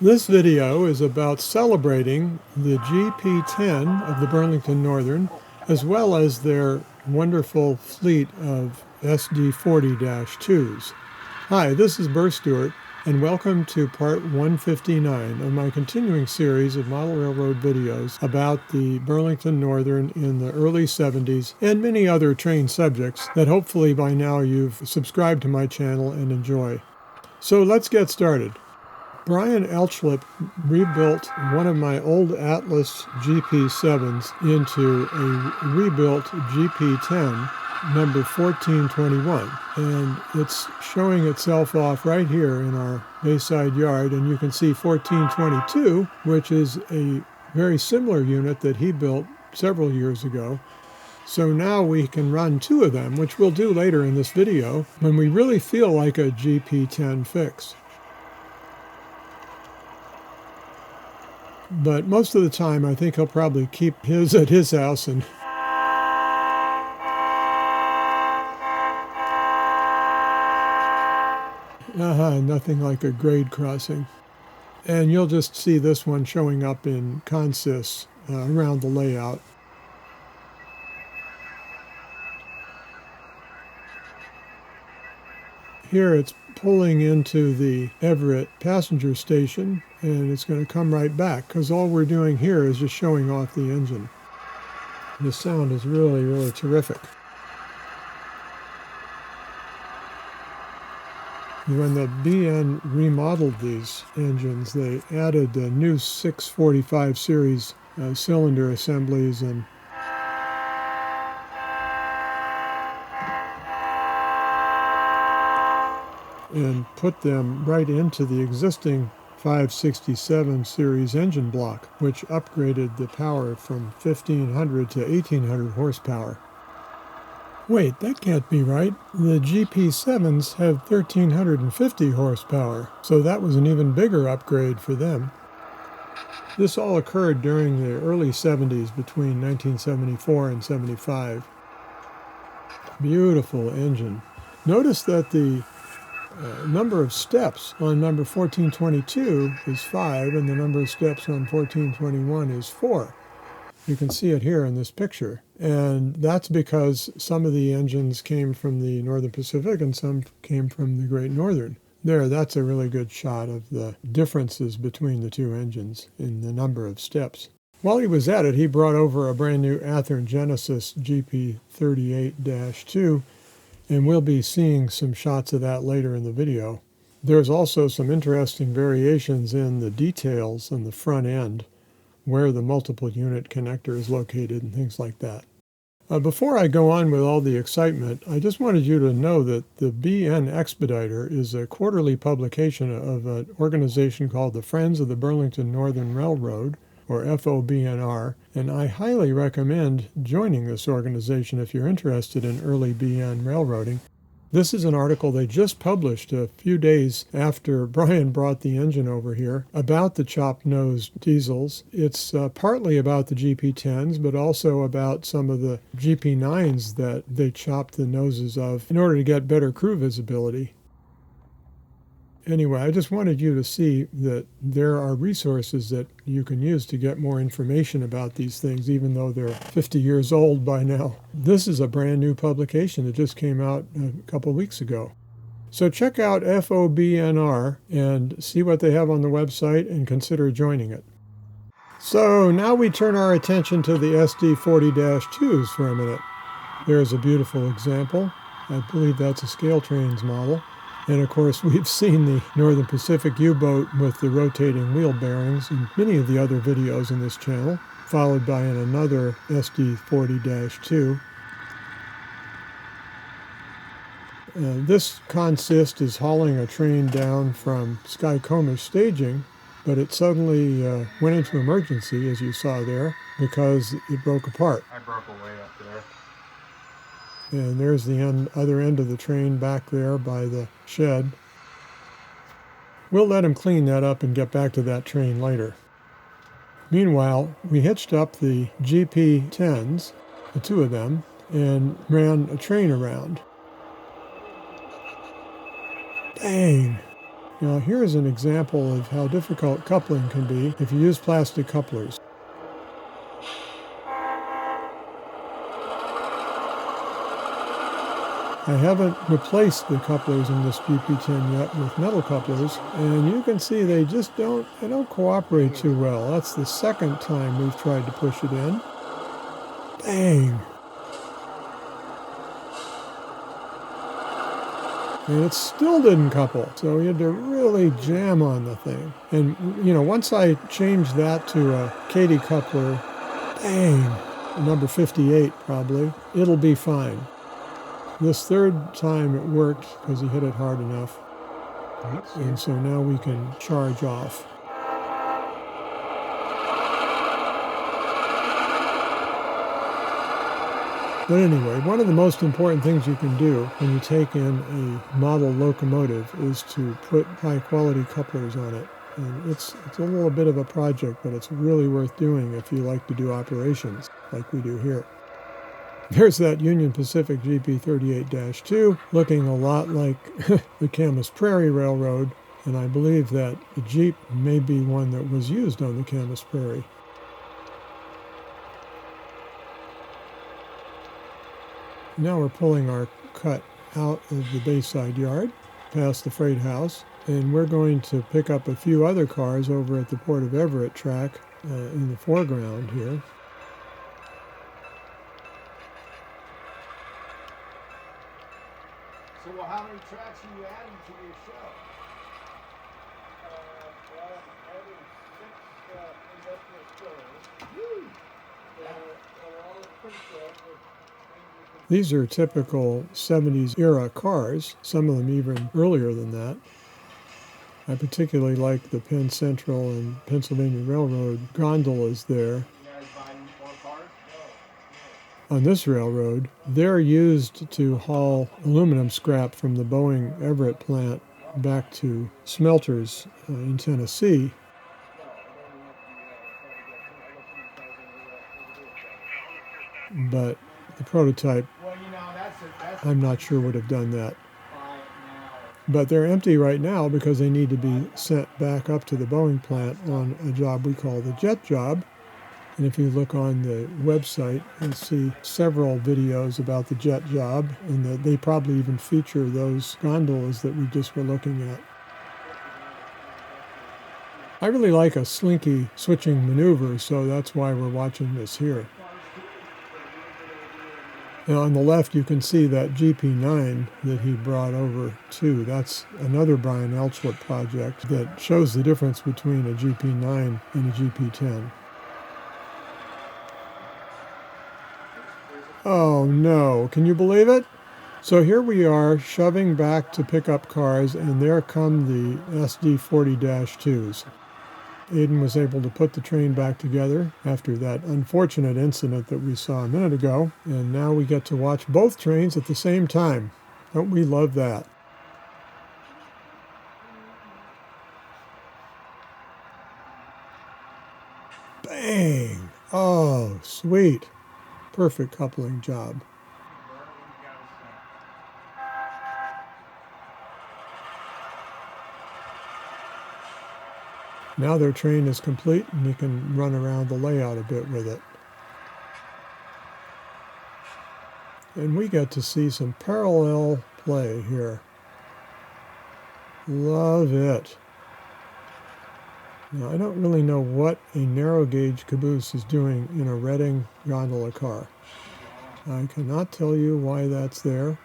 This video is about celebrating the GP10 of the Burlington Northern, as well as their wonderful fleet of SD40-2's. Hi, this is Burr Stewart, and welcome to part 159 of my continuing series of model railroad videos about the Burlington Northern in the early 70s and many other train subjects that hopefully by now you've subscribed to my channel and enjoy. So let's get started. Brian Elchlip rebuilt one of my old Atlas GP7's into a rebuilt GP10 number 1421, and it's showing itself off right here in our Bayside yard, and you can see 1422, which is a very similar unit that he built several years ago. So now we can run two of them, which we'll do later in this video when we really feel like a GP10 fix. But most of the time, I think he'll probably keep his at his house and nothing like a grade crossing. And you'll just see this one showing up in consists around the layout. Here it's pulling into the Everett passenger station, and it's going to come right back because all we're doing here is just showing off the engine. The sound is really, really terrific. When the BN remodeled these engines, they added the new 645 series cylinder assemblies and put them right into the existing 567 series engine block, which upgraded the power from 1500 to 1800 horsepower. Wait, that can't be right. The GP7's have 1350 horsepower, so that was an even bigger upgrade for them. This all occurred during the early 70s, between 1974 and 75. Beautiful engine. Notice that the number of steps on number 1422 is 5, and the number of steps on 1421 is 4. You can see it here in this picture. And that's because some of the engines came from the Northern Pacific and some came from the Great Northern. There, that's a really good shot of the differences between the two engines in the number of steps. While he was at it, he brought over a brand new Athearn Genesis GP38-2, and we'll be seeing some shots of that later in the video. There's also some interesting variations in the details on the front end, where the multiple unit connector is located and things like that. Before I go on with all the excitement, I just wanted you to know that the BN Expediter is a quarterly publication of an organization called the Friends of the Burlington Northern Railroad, or FOBNR, and I highly recommend joining this organization if you're interested in early BN railroading. This is an article they just published a few days after Brian brought the engine over here about the chopped-nosed diesels. It's partly about the GP10's, but also about some of the GP9's that they chopped the noses of in order to get better crew visibility. Anyway, I just wanted you to see that there are resources that you can use to get more information about these things, even though they're 50 years old by now. This is a brand new publication that just came out a couple weeks ago. So check out FOBNR and see what they have on the website and consider joining it. So now we turn our attention to the SD40-2's for a minute. There's a beautiful example. I believe that's a Scale Trains model. And of course, we've seen the Northern Pacific U-boat with the rotating wheel bearings in many of the other videos in this channel, followed by another SD40-2. This consist is hauling a train down from Skykomish staging, but it suddenly went into emergency, as you saw there, because it broke apart. I broke away up there. And there's the other end of the train back there by the shed. We'll let him clean that up and get back to that train later. Meanwhile, we hitched up the GP10's, the two of them, and ran a train around. Bang! Now here's an example of how difficult coupling can be if you use plastic couplers. I haven't replaced the couplers in this GP10 yet with metal couplers, and you can see they just don't cooperate too well. That's the second time we've tried to push it in. Bang! And it still didn't couple, so we had to really jam on the thing. And, once I change that to a Katy coupler, bang, number 58 probably, it'll be fine. This third time it worked because he hit it hard enough. And so now we can charge off. But anyway, one of the most important things you can do when you take in a model locomotive is to put high-quality couplers on it. And it's a little bit of a project, but it's really worth doing if you like to do operations like we do here. There's that Union Pacific GP38-2 looking a lot like the Camas Prairie Railroad, and I believe that the Jeep may be one that was used on the Camas Prairie. Now we're pulling our cut out of the Bayside yard, past the freight house, and we're going to pick up a few other cars over at the Port of Everett track in the foreground here. So how many tracks are you adding to your show? Well, adding 6 industrial stores. Woo! They're all pretty good. These are typical 70s era cars, some of them even earlier than that. I particularly like the Penn Central and Pennsylvania Railroad gondolas there. You guys buying more cars? On this railroad, they're used to haul aluminum scrap from the Boeing Everett plant back to smelters in Tennessee. But the prototype, Well, that's I'm not sure would have done that. fine now. But they're empty right now because they need to be sent back up to the Boeing plant on a job we call the jet job. And if you look on the website, you'll see several videos about the jet job, and that they probably even feature those gondolas that we just were looking at. I really like a slinky switching maneuver, so that's why we're watching this here. Now on the left you can see that GP9 that he brought over too. That's another Brian Elchwood project that shows the difference between a GP9 and a GP10. Oh no, can you believe it? So here we are shoving back to pick up cars, and there come the SD40-2's. Aidan was able to put the train back together after that unfortunate incident that we saw a minute ago, and now we get to watch both trains at the same time. Don't we love that? Bang! Oh, sweet. Perfect coupling job. Now their train is complete and you can run around the layout a bit with it. And we get to see some parallel play here. Love it. Now I don't really know what a narrow gauge caboose is doing in a Reading gondola car. I cannot tell you why that's there.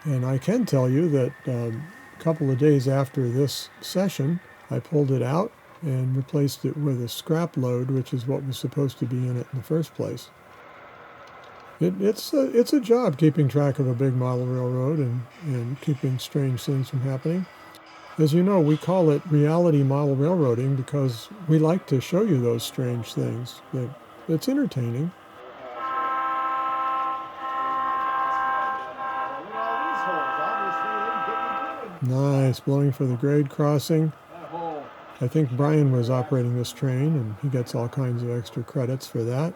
And I can tell you that a couple of days after this session, I pulled it out and replaced it with a scrap load, which is what was supposed to be in it in the first place. It's a job keeping track of a big model railroad and keeping strange things from happening. As you know, we call it reality model railroading because we like to show you those strange things. It's entertaining. Nice, blowing for the grade crossing. I think Brian was operating this train, and he gets all kinds of extra credits for that.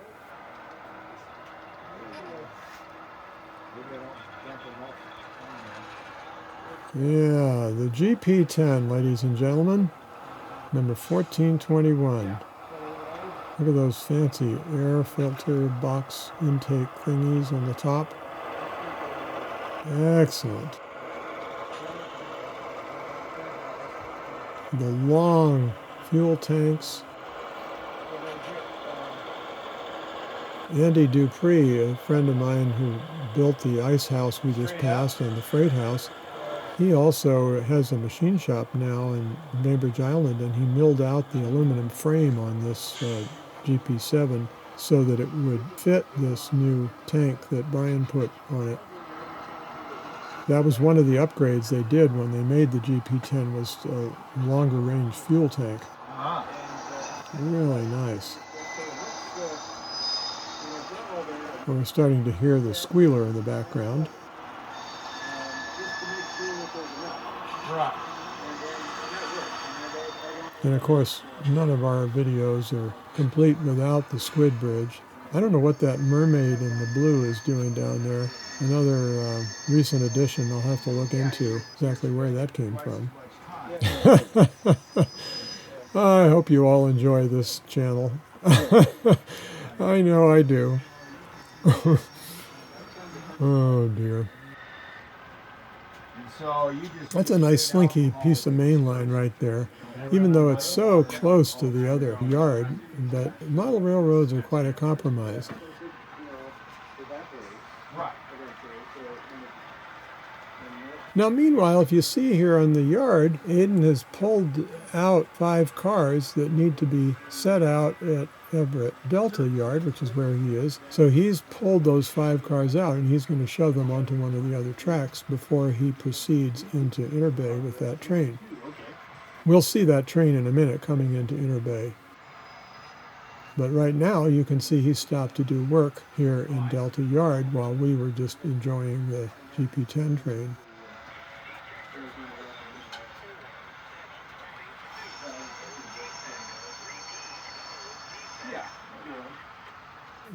Yeah, the GP10, ladies and gentlemen, number 1421. Look at those fancy air filter box intake thingies on the top. Excellent. The long fuel tanks. Andy Dupree, a friend of mine who built the ice house we just passed and the freight house, he also has a machine shop now in Bainbridge Island, and he milled out the aluminum frame on this GP7 so that it would fit this new tank that Brian put on it. That was one of the upgrades they did when they made the GP10, was a longer range fuel tank. Really nice. We're starting to hear the squealer in the background. And of course, none of our videos are complete without the squid bridge. I don't know what that mermaid in the blue is doing down there. Another recent addition. I'll have to look into exactly where that came from. I hope you all enjoy this channel. I know I do. Oh dear. That's a nice slinky piece of main line right there, even though it's so close to the other yard. But model railroads are quite a compromise. Now, meanwhile, if you see here on the yard, Aiden has pulled out 5 cars that need to be set out at Everett Delta Yard, which is where he is. So he's pulled those 5 cars out, and he's going to shove them onto one of the other tracks before he proceeds into Interbay with that train. We'll see that train in a minute coming into Interbay. But right now, you can see he stopped to do work here in Delta Yard while we were just enjoying the GP10 train.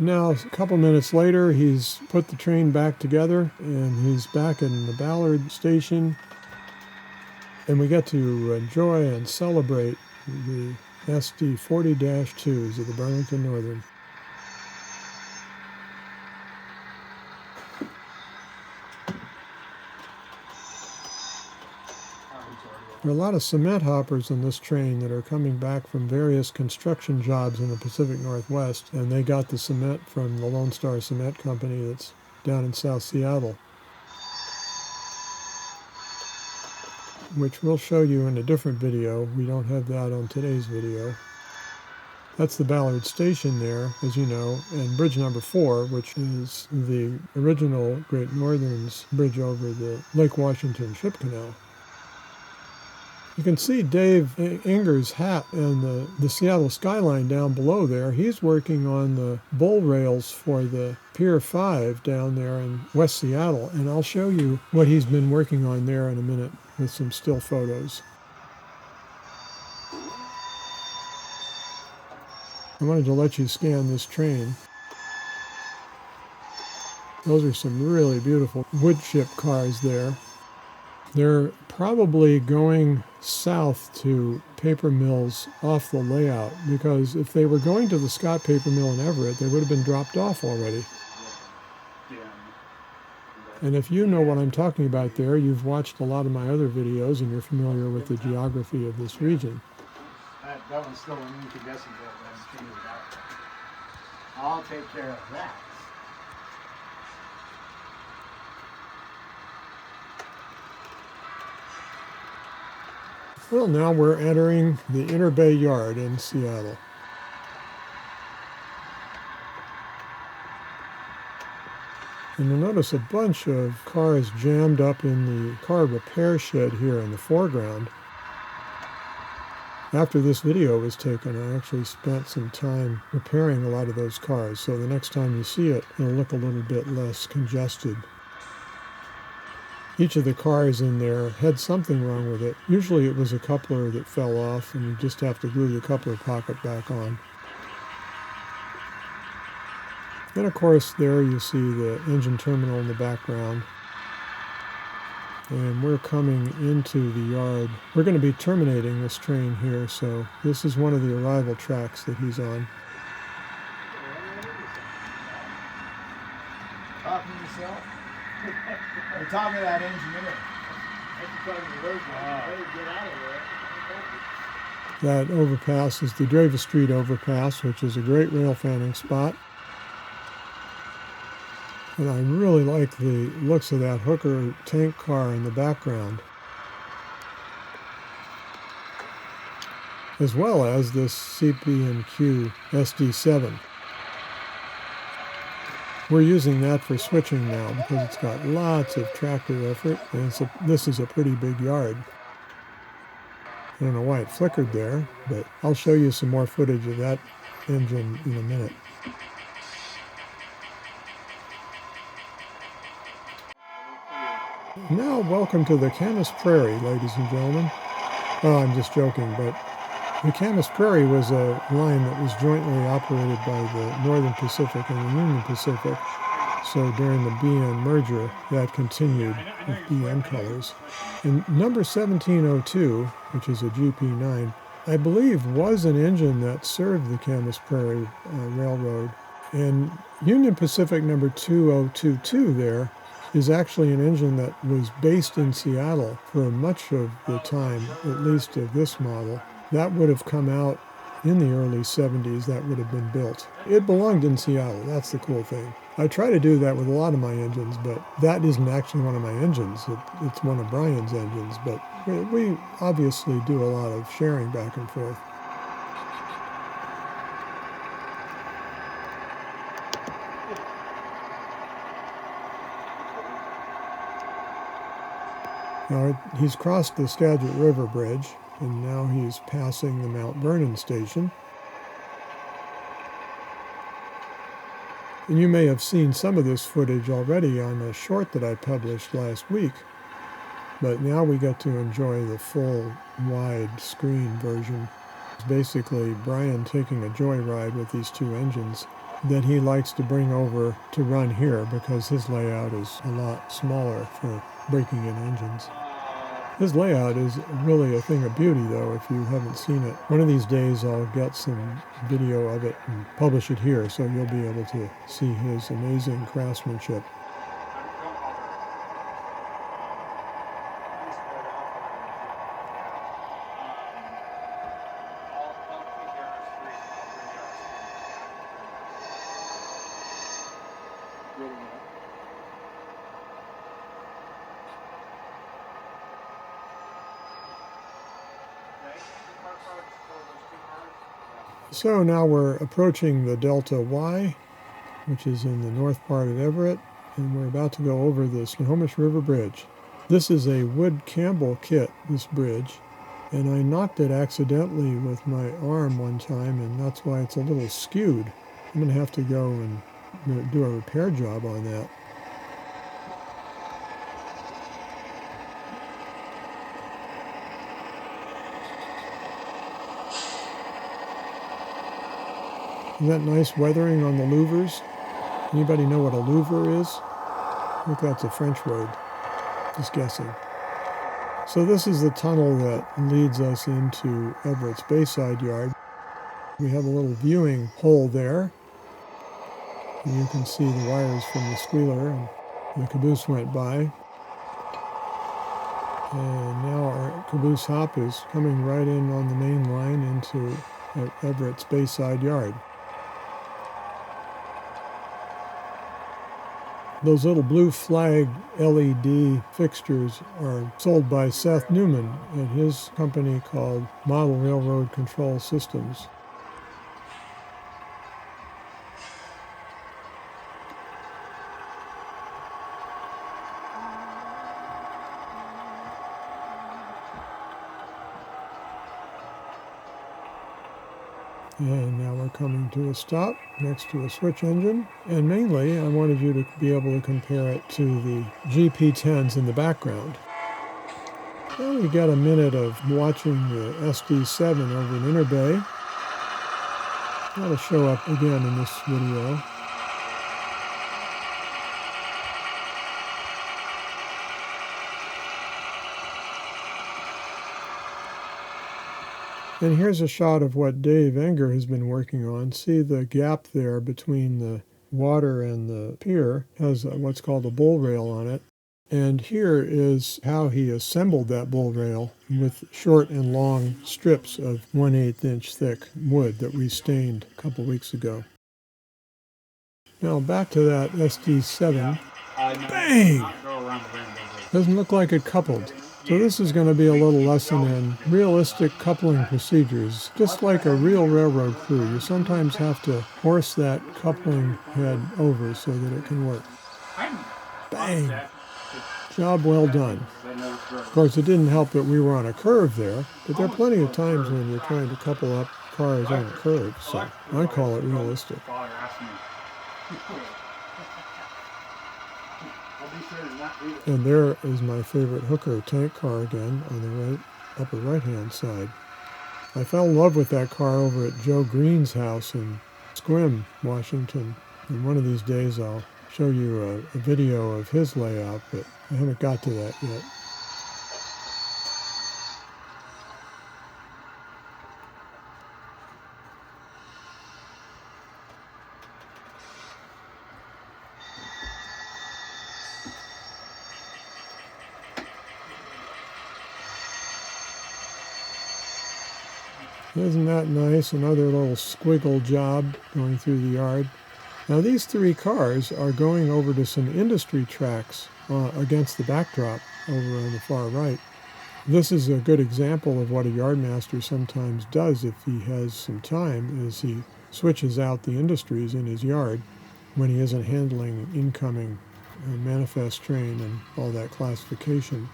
Now, a couple minutes later, he's put the train back together, and he's back in the Ballard station, and we get to enjoy and celebrate the SD40-2's of the Burlington Northern. There are a lot of cement hoppers on this train that are coming back from various construction jobs in the Pacific Northwest, and they got the cement from the Lone Star Cement Company that's down in South Seattle, which we'll show you in a different video. We don't have that on today's video. That's the Ballard Station there, as you know, and bridge number 4, which is the original Great Northern's bridge over the Lake Washington Ship Canal. You can see Dave Inger's hat and the Seattle skyline down below there. He's working on the bull rails for the Pier 5 down there in West Seattle, and I'll show you what he's been working on there in a minute with some still photos. I wanted to let you scan this train. Those are some really beautiful wood chip cars there. They're probably going south to paper mills off the layout, because if they were going to the Scott paper mill in Everett, they would have been dropped off already. And if you know what I'm talking about there, you've watched a lot of my other videos and you're familiar with the geography of this region. That one's still an incandescent bit. I'll take care of that. Well, now we're entering the Interbay Yard in Seattle. And you'll notice a bunch of cars jammed up in the car repair shed here in the foreground. After this video was taken, I actually spent some time repairing a lot of those cars, so the next time you see it, it'll look a little bit less congested. Each of the cars in there had something wrong with it. Usually it was a coupler that fell off, and you just have to glue the coupler pocket back on. And of course there you see the engine terminal in the background. and we're coming into the yard. We're going to be terminating this train here, so this is one of the arrival tracks that he's on. Talking to yourself? You're talking to that engineer. That's talking to the road guy. Hey, get out of there. That overpass is the Dravis Street overpass, which is a great rail fanning spot. And I really like the looks of that Hooker tank car in the background, as well as this CB&Q SD7. We're using that for switching now because it's got lots of tractor effort, and this is a pretty big yard. I don't know why it flickered there, but I'll show you some more footage of that engine in a minute. Now, welcome to the Camas Prairie, ladies and gentlemen. Oh, I'm just joking, but the Camas Prairie was a line that was jointly operated by the Northern Pacific and the Union Pacific. So during the BN merger, that continued with BN colors. And number 1702, which is a GP9, I believe was an engine that served the Camas Prairie Railroad. And Union Pacific number 2022 there is actually an engine that was based in Seattle for much of the time, at least of this model. That would have come out in the early 70s, that would have been built. It belonged in Seattle, that's the cool thing. I try to do that with a lot of my engines, but that isn't actually one of my engines. It's one of Brian's engines, but we obviously do a lot of sharing back and forth. Now, he's crossed the Skagit River Bridge, and now he's passing the Mount Vernon station. And you may have seen some of this footage already on a short that I published last week, but now we get to enjoy the full wide screen version. It's basically Brian taking a joyride with these two engines that he likes to bring over to run here because his layout is a lot smaller for breaking in engines. His layout is really a thing of beauty, though, if you haven't seen it. One of these days I'll get some video of it and publish it here, so you'll be able to see his amazing craftsmanship. So now we're approaching the Delta Y, which is in the north part of Everett, and we're about to go over the Snohomish River Bridge. This is a Wood Campbell kit, this bridge, and I knocked it accidentally with my arm one time, and that's why it's a little skewed. I'm going to have to go and do a repair job on that. Isn't that nice weathering on the louvers? Anybody know what a louver is? I think that's a French word. Just guessing. So this is the tunnel that leads us into Everett's Bayside Yard. We have a little viewing hole there. And you can see the wires from the squealer, and the caboose went by. And now our caboose hop is coming right in on the main line into Everett's Bayside Yard. Those little blue flag LED fixtures are sold by Seth Newman at his company called Model Railroad Control Systems. And now we're coming to a stop next to a switch engine. And mainly, I wanted you to be able to compare it to the GP10's in the background. Well, we got a minute of watching the SD7 over in Interbay. That'll show up again in this video. And here's a shot of what Dave Enger has been working on. See the gap there between the water and the pier has what's called a bull rail on it. And here is how he assembled that bull rail with short and long strips of 1/8 inch thick wood that we stained a couple weeks ago. Now back to that SD7. Bang! Doesn't look like it coupled. So this is going to be a little lesson in realistic coupling procedures. Just like a real railroad crew, you sometimes have to horse that coupling head over so that it can work. Bang! Job well done. Of course, it didn't help that we were on a curve there, but there are plenty of times when you're trying to couple up cars on a curve, so I call it realistic. And there is my favorite hooker tank car again on the right, upper right-hand side. I fell in love with that car over at Joe Green's house in Sequim, Washington. And one of these days I'll show you a video of his layout, but I haven't got to that yet. Isn't that nice? Another little squiggle job going through the yard. Now these three cars are going over to some industry tracks against the backdrop over on the far right. This is a good example of what a yardmaster sometimes does if he has some time, is he switches out the industries in his yard when he isn't handling incoming manifest train and all that classification.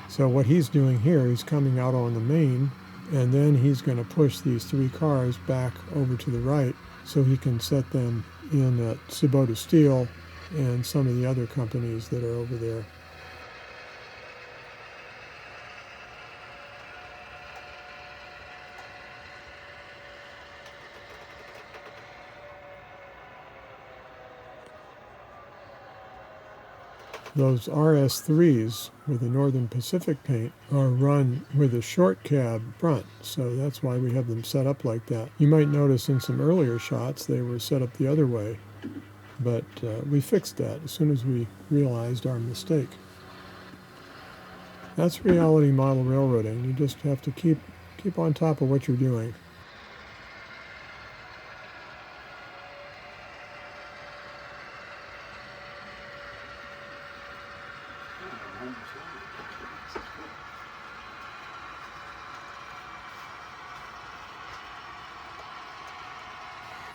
So what he's doing here, he's coming out on the main, and then he's going to push these three cars back over to the right so he can set them in at Kubota Steel and some of the other companies that are over there. Those RS3s with the Northern Pacific paint are run with a short cab front, so that's why we have them set up like that. You might notice in some earlier shots they were set up the other way, but we fixed that as soon as we realized our mistake. That's reality model railroading. You just have to keep on top of what you're doing.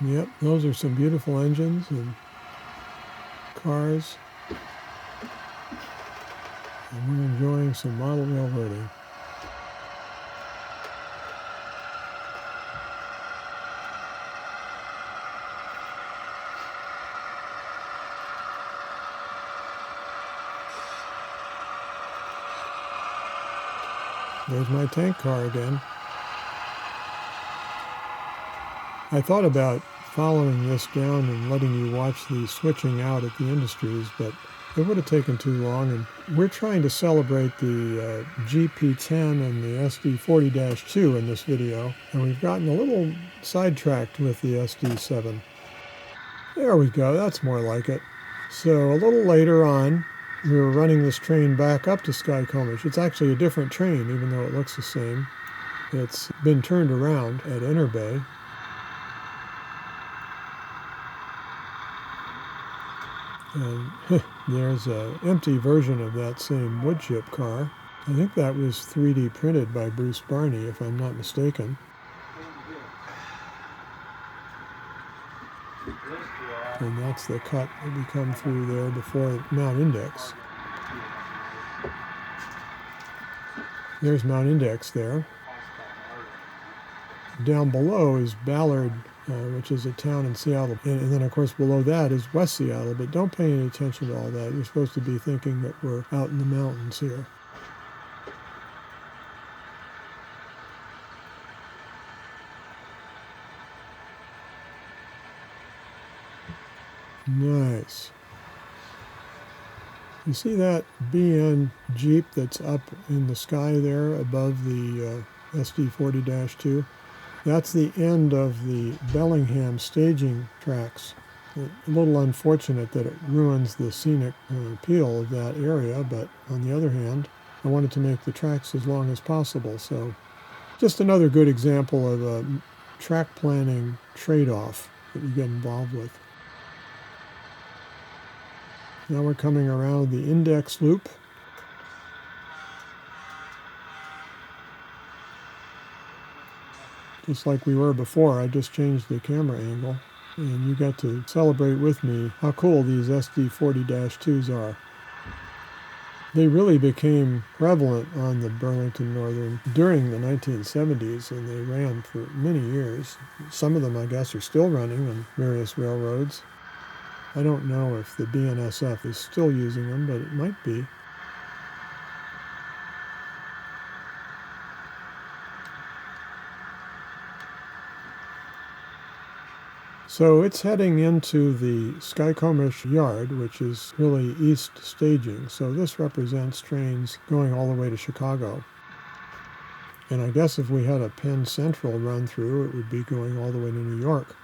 Yep, those are some beautiful engines and cars. And we're enjoying some model railroading. There's my tank car again. I thought about following this down and letting you watch the switching out at the industries, but it would have taken too long, and we're trying to celebrate the GP10 and the SD40-2 in this video, and we've gotten a little sidetracked with the SD7. There we go, that's more like it. So a little later on, we were running this train back up to Skykomish. It's actually a different train, even though it looks the same. It's been turned around at Interbay. And there's an empty version of that same wood chip car. I think that was 3D printed by Bruce Barney, if I'm not mistaken. And that's the cut that we come through there before Mount Index. There's Mount Index there. Down below is Ballard, which is a town in Seattle. And then, of course, below that is West Seattle. But don't pay any attention to all that. You're supposed to be thinking that we're out in the mountains here. Nice. You see that BN Jeep that's up in the sky there above the SD40-2. That's the end of the Bellingham staging tracks. A little unfortunate that it ruins the scenic appeal of that area, but on the other hand, I wanted to make the tracks as long as possible, so just another good example of a track planning trade-off that you get involved with. Now we're coming around the index loop. Just like we were before, I just changed the camera angle, and you got to celebrate with me how cool these SD40-2's are. They really became prevalent on the Burlington Northern during the 1970s, and they ran for many years. Some of them, I guess, are still running on various railroads. I don't know if the BNSF is still using them, but it might be. So it's heading into the Skykomish yard, which is really east staging. So this represents trains going all the way to Chicago. And I guess if we had a Penn Central run through, it would be going all the way to New York.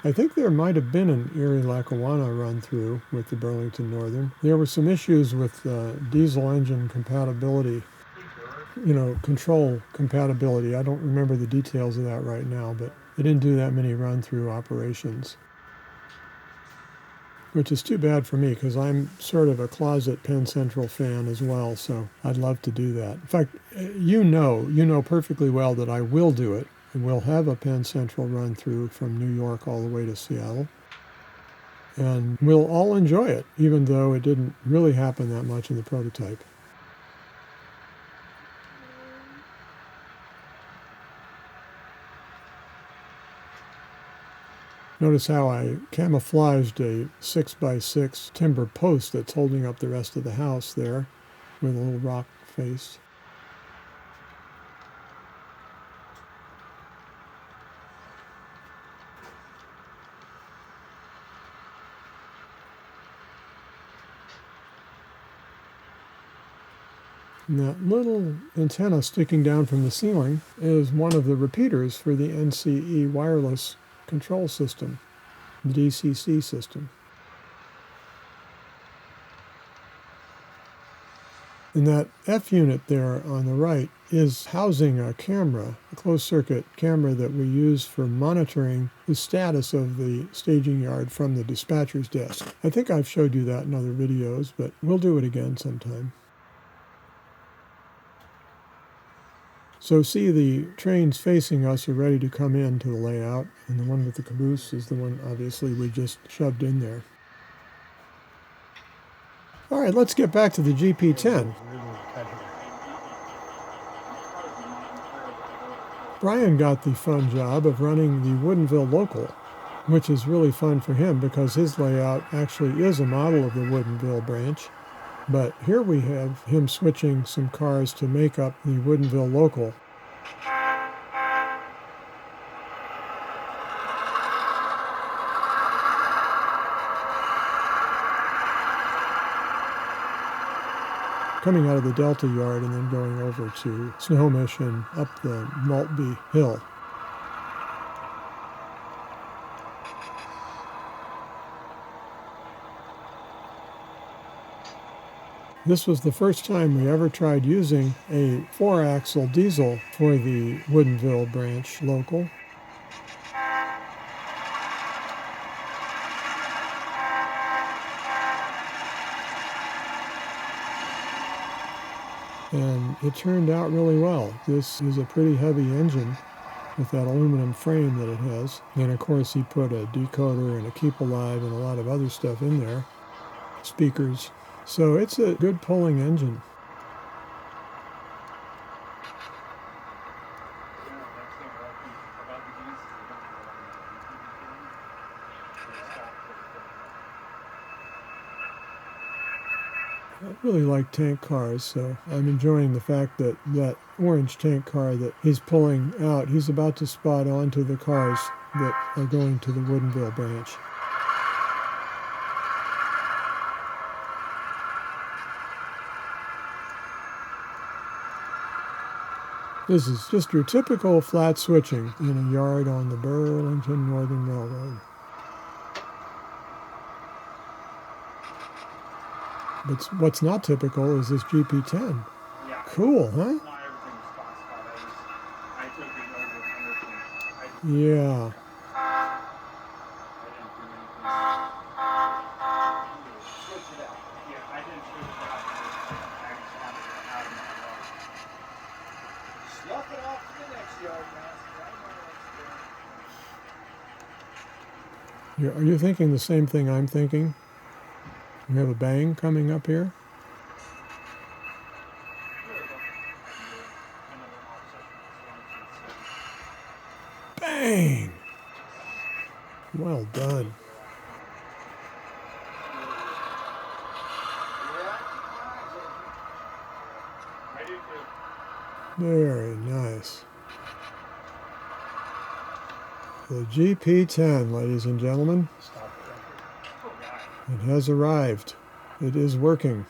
I think there might have been an Erie-Lackawanna run through with the Burlington Northern. There were some issues with diesel engine compatibility, control compatibility. I don't remember the details of that right now, but they didn't do that many run-through operations, which is too bad for me because I'm sort of a closet Penn Central fan as well, so I'd love to do that. In fact, you know perfectly well that I will do it, and we'll have a Penn Central run-through from New York all the way to Seattle, and we'll all enjoy it, even though it didn't really happen that much in the prototype. Notice how I camouflaged a 6x6 timber post that's holding up the rest of the house there with a little rock face. And that little antenna sticking down from the ceiling is one of the repeaters for the NCE wireless control system, the DCC system. And that F unit there on the right is housing a camera, a closed-circuit camera that we use for monitoring the status of the staging yard from the dispatcher's desk. I think I've showed you that in other videos, but we'll do it again sometime. So see, the trains facing us are ready to come into the layout, and the one with the caboose is the one, obviously, we just shoved in there. All right, let's get back to the GP10. Brian got the fun job of running the Woodinville local, which is really fun for him because his layout actually is a model of the Woodinville branch. But here we have him switching some cars to make up the Woodinville local. Coming out of the Delta yard and then going over to Snohomish and up the Maltby Hill. This was the first time we ever tried using a 4-axle diesel for the Woodinville branch local. And it turned out really well. This is a pretty heavy engine with that aluminum frame that it has. And of course he put a decoder and a keep alive and a lot of other stuff in there. Speakers. So it's a good pulling engine. I really like tank cars, so I'm enjoying the fact that that orange tank car that he's pulling out, he's about to spot onto the cars that are going to the Woodinville branch. This is just your typical flat switching in a yard on the Burlington Northern Railroad. But what's not typical is this GP10. Yeah. Cool, huh? Not everything was classified. I took it over everything. Yeah. I didn't do anything. Switch it out. Yeah, I didn't switch it out. I just wanted it out of my yard. Slough it off to the next yard master. I know Are you thinking the same thing I'm thinking? We have a bang coming up here. Bang! Well done. I do too. Very nice. The GP10, ladies and gentlemen. It has arrived. It is working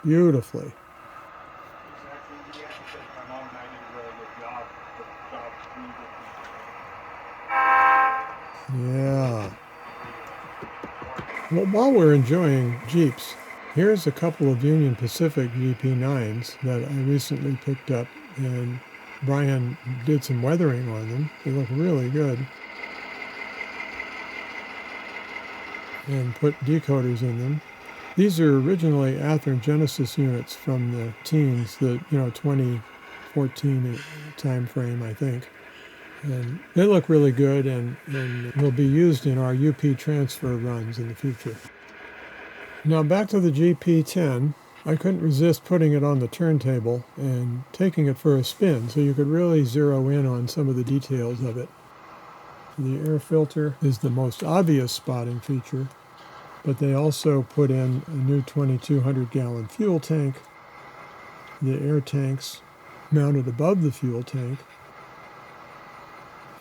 beautifully. My mom and I did a really good job. Yeah. Well, while we're enjoying Jeeps, here's a couple of Union Pacific GP9's that I recently picked up, and Brian did some weathering on them. They look really good. And put decoders in them. These are originally Athearn Genesis units from the teens, the 2014 time frame, I think. And they look really good and will be used in our UP transfer runs in the future. Now back to the GP10. I couldn't resist putting it on the turntable and taking it for a spin so you could really zero in on some of the details of it. The air filter is the most obvious spotting feature, but they also put in a new 2,200-gallon fuel tank, the air tanks mounted above the fuel tank,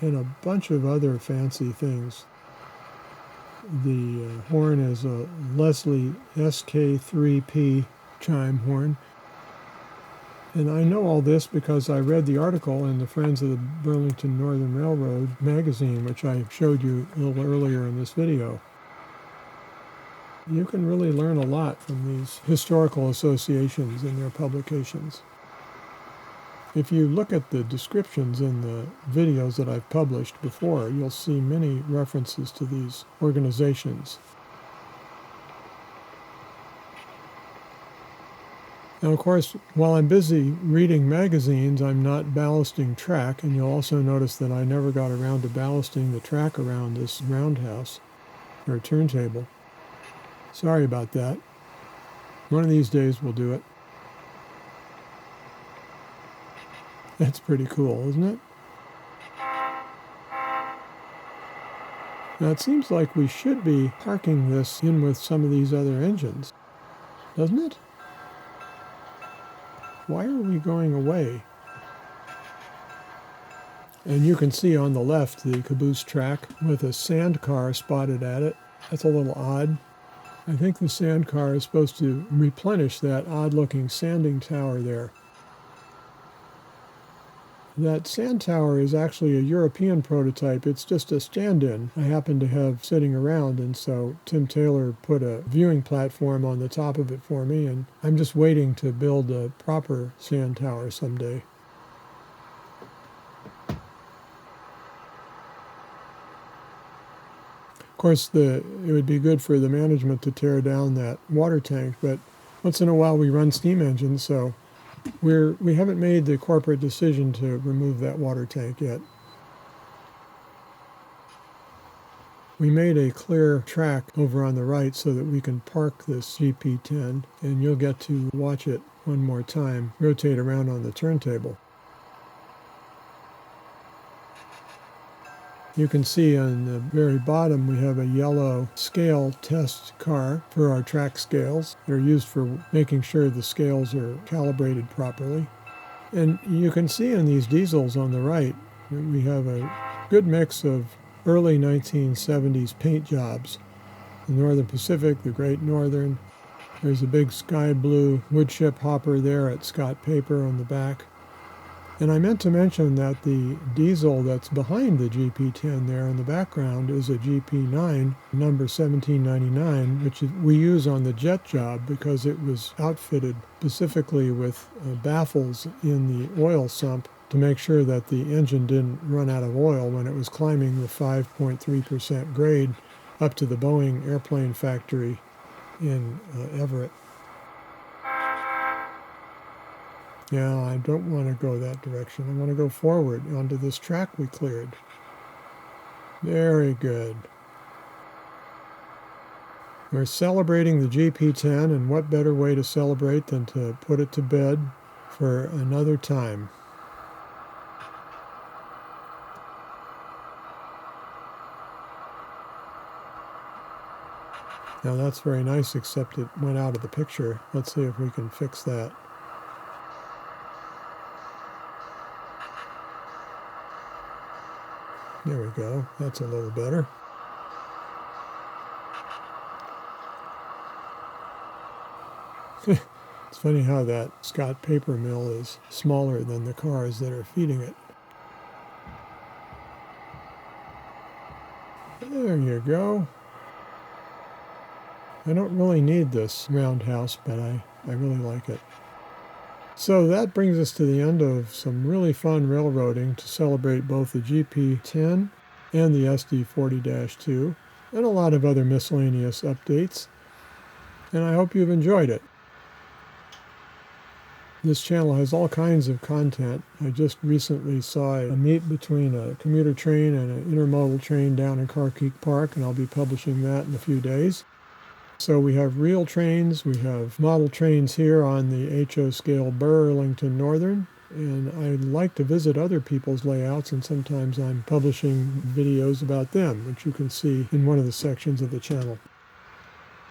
and a bunch of other fancy things. The horn is a Leslie SK3P chime horn. And I know all this because I read the article in the Friends of the Burlington Northern Railroad magazine, which I showed you a little earlier in this video. You can really learn a lot from these historical associations in their publications. If you look at the descriptions in the videos that I've published before, you'll see many references to these organizations. Now, of course, while I'm busy reading magazines, I'm not ballasting track, and you'll also notice that I never got around to ballasting the track around this roundhouse, or turntable. Sorry about that. One of these days we'll do it. That's pretty cool, isn't it? Now it seems like we should be parking this in with some of these other engines, doesn't it? Why are we going away? And you can see on the left the caboose track with a sand car spotted at it. That's a little odd. I think the sand car is supposed to replenish that odd-looking sanding tower there. That sand tower is actually a European prototype. It's just a stand-in I happen to have sitting around, and so Tim Taylor put a viewing platform on the top of it for me, and I'm just waiting to build a proper sand tower someday. Of course, it would be good for the management to tear down that water tank, but once in a while we run steam engines, so we haven't made the corporate decision to remove that water tank yet. We made a clear track over on the right so that we can park this GP10, and you'll get to watch it one more time rotate around on the turntable. You can see on the very bottom we have a yellow scale test car for our track scales. They're used for making sure the scales are calibrated properly. And you can see in these diesels on the right that we have a good mix of early 1970s paint jobs. The Northern Pacific, the Great Northern. There's a big sky blue wood chip hopper there at Scott Paper on the back. And I meant to mention that the diesel that's behind the GP10 there in the background is a GP9 number 1799, which we use on the jet job because it was outfitted specifically with baffles in the oil sump to make sure that the engine didn't run out of oil when it was climbing the 5.3% grade up to the Boeing airplane factory in Everett. Yeah, I don't want to go that direction. I want to go forward onto this track we cleared. Very good. We're celebrating the GP10, and what better way to celebrate than to put it to bed for another time. Now that's very nice, except it went out of the picture. Let's see if we can fix that. There we go. That's a little better. It's funny how that Scott paper mill is smaller than the cars that are feeding it. There you go. I don't really need this roundhouse, but I really like it. So that brings us to the end of some really fun railroading to celebrate both the GP10 and the SD40-2 and a lot of other miscellaneous updates. And I hope you've enjoyed it. This channel has all kinds of content. I just recently saw a meet between a commuter train and an intermodal train down in Carkeek Park, and I'll be publishing that in a few days. So we have real trains, we have model trains here on the HO scale Burlington Northern, and I like to visit other people's layouts, and sometimes I'm publishing videos about them, which you can see in one of the sections of the channel.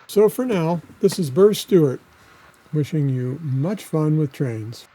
So for now, this is Burr Stewart, wishing you much fun with trains.